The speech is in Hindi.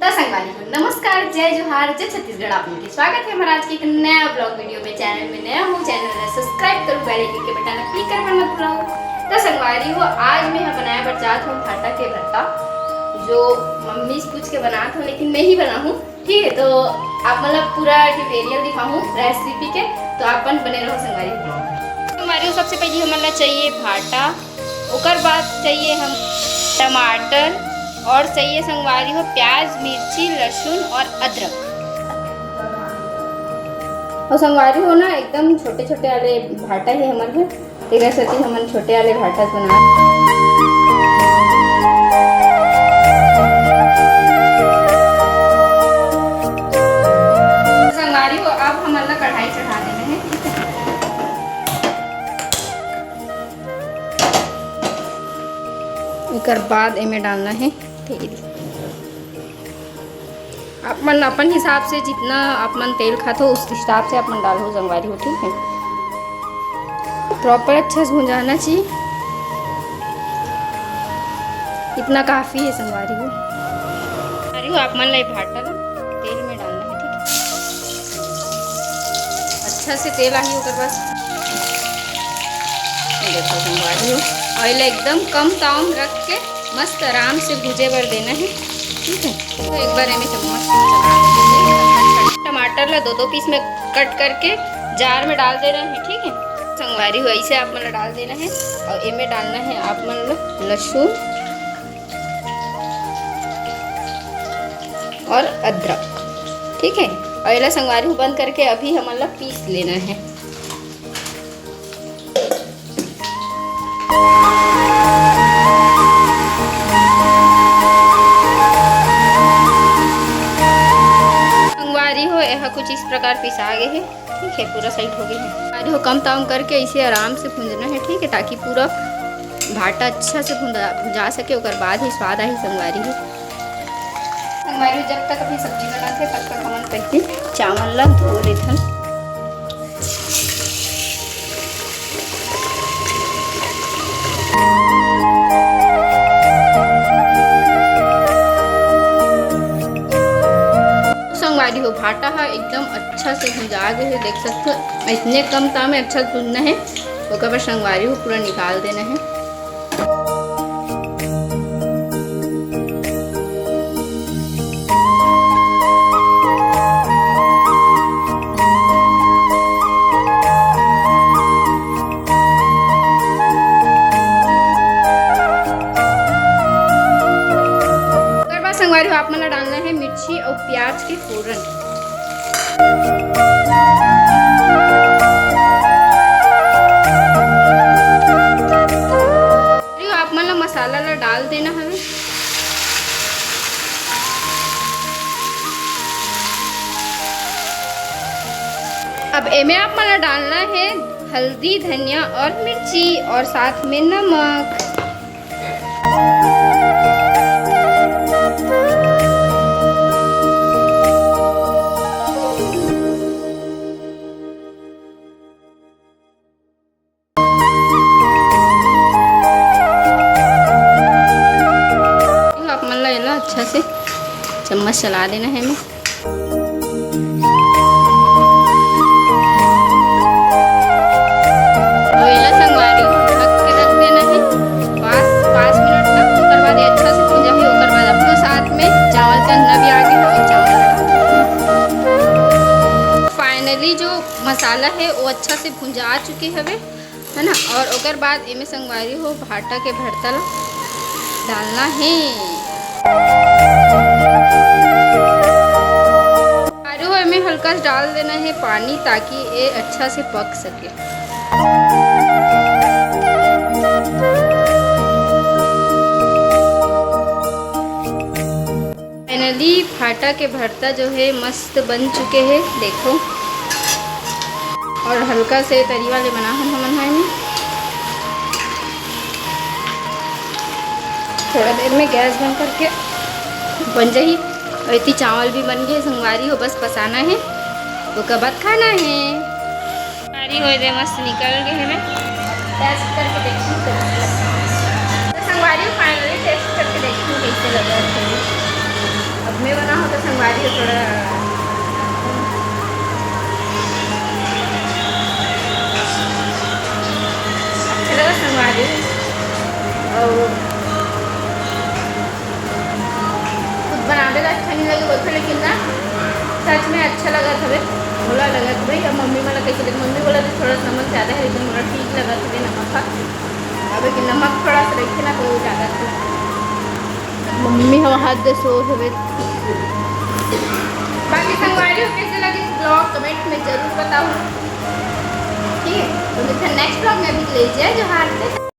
तो संगवारी को नमस्कार, जय जोहार, जय छत्तीसगढ़। आप लोगों स्वागत है हमारा आज के एक नया ब्लॉग वीडियो में। चैनल में नया हूँ, चैनल को सब्सक्राइब करो, बेल आइकन के बटन क्लिक करना मत भूलो। तो संगवारी हो, आज मैं बनाया बचात हूँ भाटा के भरता, जो मम्मी से पूछ के बनात हूँ, लेकिन मैं ही बना हूँ। ठीक है, तो आप मतलब पूरा ट्यूटोरियल दिखाऊँ रेसिपी के, तो आप बने रहो संगवारी ब्लॉग। संगवारी सबसे पहले हमारा चाहिए भाटा, उसके बाद चाहिए हम टमाटर और चाहिए संगवारी हो प्याज, मिर्ची, लहसुन और अदरक। और संगवारी हो ना एकदम छोटे छोटे वाले भाटा है हमारे घर, एक ऐसे हम छोटे वाले भाटा बना। संगवारी हो अब हमारा कढ़ाई चढ़ा देना है। एक बाद इनमें डालना है तेल। आप मन अपन हिसाब से जितना आप मन तेल खाते हो उस हिसाब से आप मन डालो संगवारी हो। ठीक है, प्रॉपर अच्छा से भुंजाना चाहिए, इतना काफ़ी है संगवारी हो। संगवारी हो आप मन ला भाटा ला तेल में डालना है। ठीक है, अच्छा से तेल आई होकर बस देखो संगवारी हो, ऑयल एकदम कम ताव में रख के मस्त आराम से भुजे भर देना है। ठीक है, तो एक बार में चम्मच टमाटर ला दो पीस में कट करके जार में डाल देना है। ठीक है, संगवारी हो ऐसे आप मन डाल देना है। और इनमें डालना है आप मन लहसुन और अदरक। ठीक है, और ये संगवारी हो बंद करके अभी हम लोग पीस लेना है। कुछ इस प्रकार पिसा गए हैं। ठीक है, पूरा साइड हो गया है। देखो कम ताम करके इसे आराम से भूंजना है। ठीक है, ताकि पूरा भाटा अच्छा से भुजा सके, उसके बाद ही स्वाद आई संगवारी हो। संगवारी जब तक अपनी सब्जी बनाते तब तक हम पहले चावल ला धो लेते। संगवारी हो भाटा है एकदम अच्छा से भुजा गए है, देख सकते हो। इतने कम ताव में अच्छा भुनना है, उसके बाद संगवारी हो पूरा निकाल देना है। संगवारी हो आप मन डालना है मिर्ची और प्याज के फोरन। आप मन मसाला ला डाल देना है। अब इनमें आप मन डालना है हल्दी, धनिया और मिर्ची और साथ में नमक। अच्छा से चम्मच चला देना है हमें। संगवारी ढक के रख देना है 5 मिनट तक। उसके बाद ये अच्छा से भुजा है। उसके बाद अपने साथ में चावल का अंडा भी आ गया और चावल फाइनली जो मसाला है वो अच्छा से भुजा चुके हवे है ना। और उसके बाद इनमें संगवारी हो भाटा के भरता ला डालना है। आलू में हल्का सा डाल देना है पानी, ताकि ये अच्छा से पक सके। फाइनली भाटा के भरता जो है मस्त बन चुके हैं, देखो। और हल्का से तरी वाले बना हम में थोड़ा देर में गैस बंद करके बन जाही। और इतनी चावल भी बन गए संगवारी हो, बस पसाना है, उसके बाद खाना है। संगवारी हो दे मस्त निकल गए हैं। मैं टेस्ट करके देखती हूँ। संगवारी फाइनली टेस्ट करके देखती हूँ कैसे लगा। अब मैं बना से थोड़ा अच्छा लगा संगवारी और खुद बनाने का अच्छा नहीं लगे बोलते, लेकिन ना सच में अच्छा लगा था। बोला लगा था भाई अब मम्मी वाला कैसे लगे, मम्मी बोला तो थोड़ा नमक ज़्यादा है, लेकिन बोला ठीक लगा था नमक का। अब कि नमक थोड़ा सा रखे ना तो ज़्यादा था। मम्मी हम हाथ दे सो हवे। बाकी संगवारी हो कैसे लगे ब्लॉग कमेंट में जरूर बताओ, ठीक है। तो मिलते हैं नेक्स्ट ब्लॉग में। अभी के लिए जय जोहार।